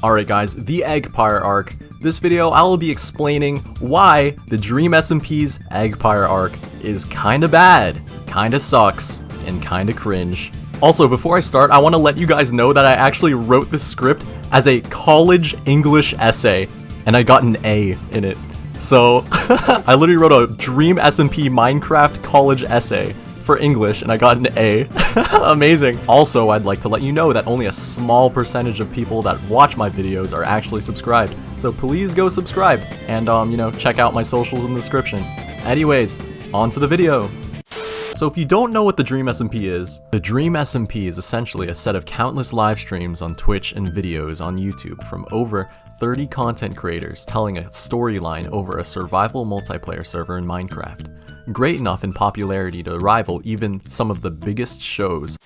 Alright guys, the Eggpire Arc. This video I will be explaining why the Dream SMP's Eggpire Arc is kinda bad, kinda sucks, and kinda cringe. Also, before I start, I want to let you guys know that I actually wrote this script as a college English essay, and I got an A in it. So, I literally wrote a Dream SMP Minecraft college essay for English, and I got an A. Amazing. Also, I'd like to let you know that only a small percentage of people that watch my videos are actually subscribed. So please go subscribe, and check out my socials in the description. Anyways, on to the video. So if you don't know what the Dream SMP is, the Dream SMP is essentially a set of countless live streams on Twitch and videos on YouTube from over 30 content creators telling a storyline over a survival multiplayer server in Minecraft. Great enough in popularity to rival even some of the biggest shows.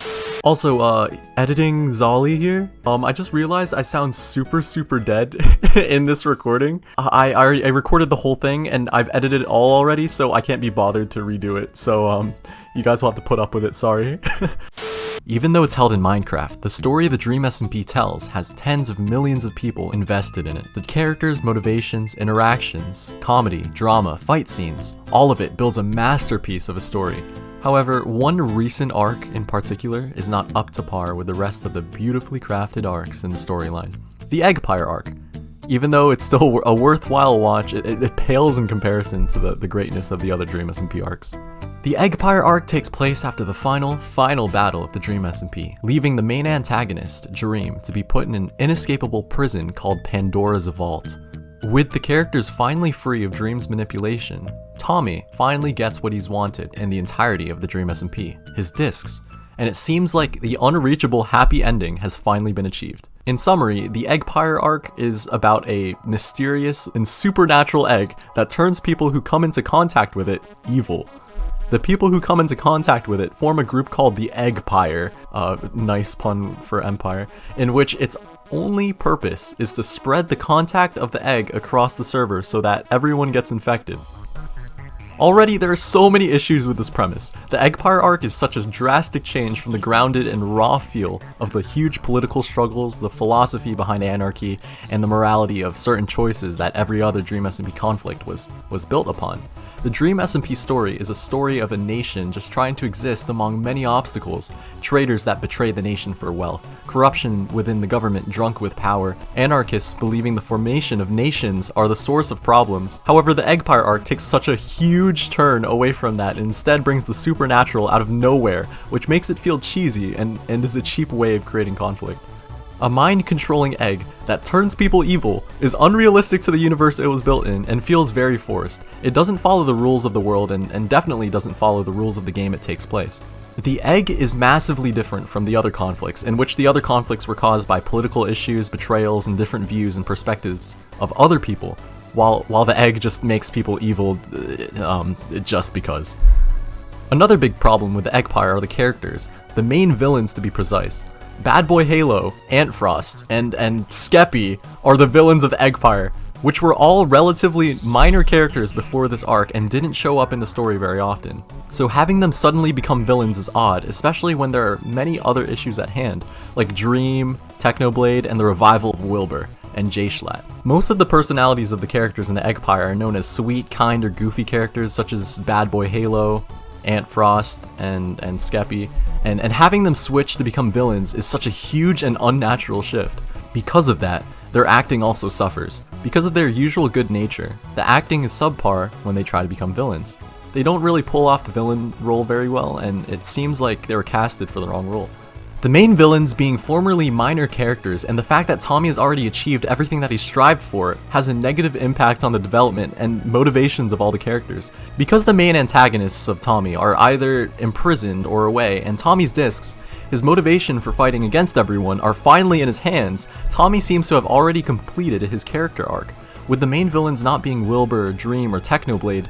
Also, editing Zolly here. I just realized I sound super dead in this recording. I recorded the whole thing and I've edited it all already, so I can't be bothered to redo it. So, you guys will have to put up with it, sorry. Even though it's held in Minecraft, the story the Dream SMP tells has tens of millions of people invested in it. The characters, motivations, interactions, comedy, drama, fight scenes, all of it builds a masterpiece of a story. However, one recent arc in particular is not up to par with the rest of the beautifully crafted arcs in the storyline. The Eggpire Arc. Even though it's still a worthwhile watch, it pales in comparison to the greatness of the other Dream SMP arcs. The Eggpire Arc takes place after the final battle of the Dream SMP, leaving the main antagonist, Dream, to be put in an inescapable prison called Pandora's Vault. With the characters finally free of Dream's manipulation, Tommy finally gets what he's wanted in the entirety of the Dream SMP, his discs, and it seems like the unreachable happy ending has finally been achieved. In summary, the Eggpire Arc is about a mysterious and supernatural egg that turns people who come into contact with it evil. The people who come into contact with it form a group called the Eggpire, nice pun for empire, in which its only purpose is to spread the contact of the egg across the server so that everyone gets infected. Already, there are so many issues with this premise. The Eggpire Arc is such a drastic change from the grounded and raw feel of the huge political struggles, the philosophy behind anarchy, and the morality of certain choices that every other Dream SMP conflict was built upon. The Dream SMP story is a story of a nation just trying to exist among many obstacles, traitors that betray the nation for wealth, corruption within the government drunk with power, anarchists believing the formation of nations are the source of problems. However, the Eggpire Arc takes such a huge turn away from that and instead brings the supernatural out of nowhere, which makes it feel cheesy and is a cheap way of creating conflict. A mind-controlling egg that turns people evil is unrealistic to the universe it was built in and feels very forced. It doesn't follow the rules of the world and definitely doesn't follow the rules of the game it takes place. The egg is massively different from the other conflicts, in which the other conflicts were caused by political issues, betrayals, and different views and perspectives of other people, while the egg just makes people evil just because. Another big problem with the Eggpire are the characters, the main villains to be precise. badboyhalo, Antfrost, and Skeppy are the villains of the Eggpire, which were all relatively minor characters before this arc and didn't show up in the story very often. So having them suddenly become villains is odd, especially when there are many other issues at hand, like Dream, Technoblade, and the revival of Wilbur, and J-Schlatt. Most of the personalities of the characters in the Eggpire are known as sweet, kind, or goofy characters such as badboyhalo, Antfrost, and Skeppy, and having them switch to become villains is such a huge and unnatural shift. Because of that, their acting also suffers. Because of their usual good nature, the acting is subpar when they try to become villains. They don't really pull off the villain role very well, and it seems like they were casted for the wrong role. The main villains being formerly minor characters, and the fact that Tommy has already achieved everything that he strived for has a negative impact on the development and motivations of all the characters. Because the main antagonists of Tommy are either imprisoned or away, and Tommy's discs, his motivation for fighting against everyone, are finally in his hands, Tommy seems to have already completed his character arc. With the main villains not being Wilbur, Dream, or Technoblade,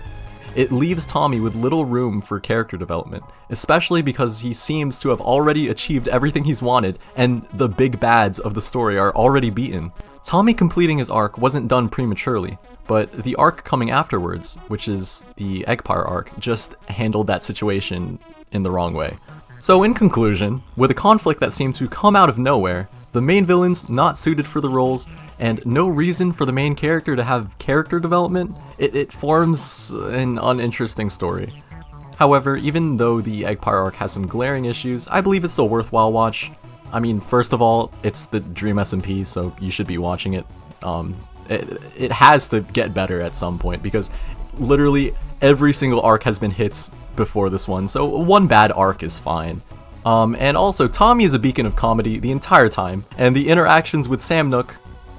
it leaves Tommy with little room for character development, especially because he seems to have already achieved everything he's wanted, and the big bads of the story are already beaten. Tommy completing his arc wasn't done prematurely, but the arc coming afterwards, which is the Eggpire Arc, just handled that situation in the wrong way. So in conclusion, with a conflict that seemed to come out of nowhere, the main villains not suited for the roles, and no reason for the main character to have character development, it forms an uninteresting story. However, even though the Eggpire Arc has some glaring issues, I believe it's still worthwhile watch. I mean, first of all, it's the Dream SMP, so you should be watching it. It has to get better at some point, because literally every single arc has been hits before this one, so one bad arc is fine. And also, Tommy is a beacon of comedy the entire time, and the interactions with Sam Nook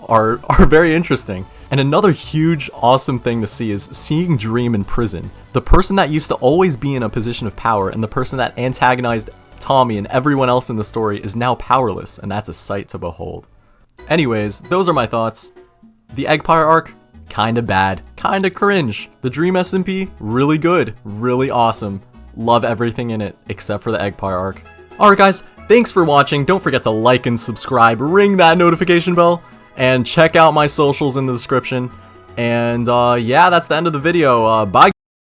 are very interesting. And another huge, awesome thing to see is seeing Dream in prison. The person that used to always be in a position of power, and the person that antagonized Tommy and everyone else in the story is now powerless, and that's a sight to behold. Anyways, those are my thoughts. The Eggpire Arc, kinda bad, kinda cringe. The Dream SMP, really good, really awesome. Love everything in it, except for the Eggpire Arc. Alright guys, thanks for watching. Don't forget to like and subscribe, ring that notification bell, and check out my socials in the description. And yeah, that's the end of the video. Bye.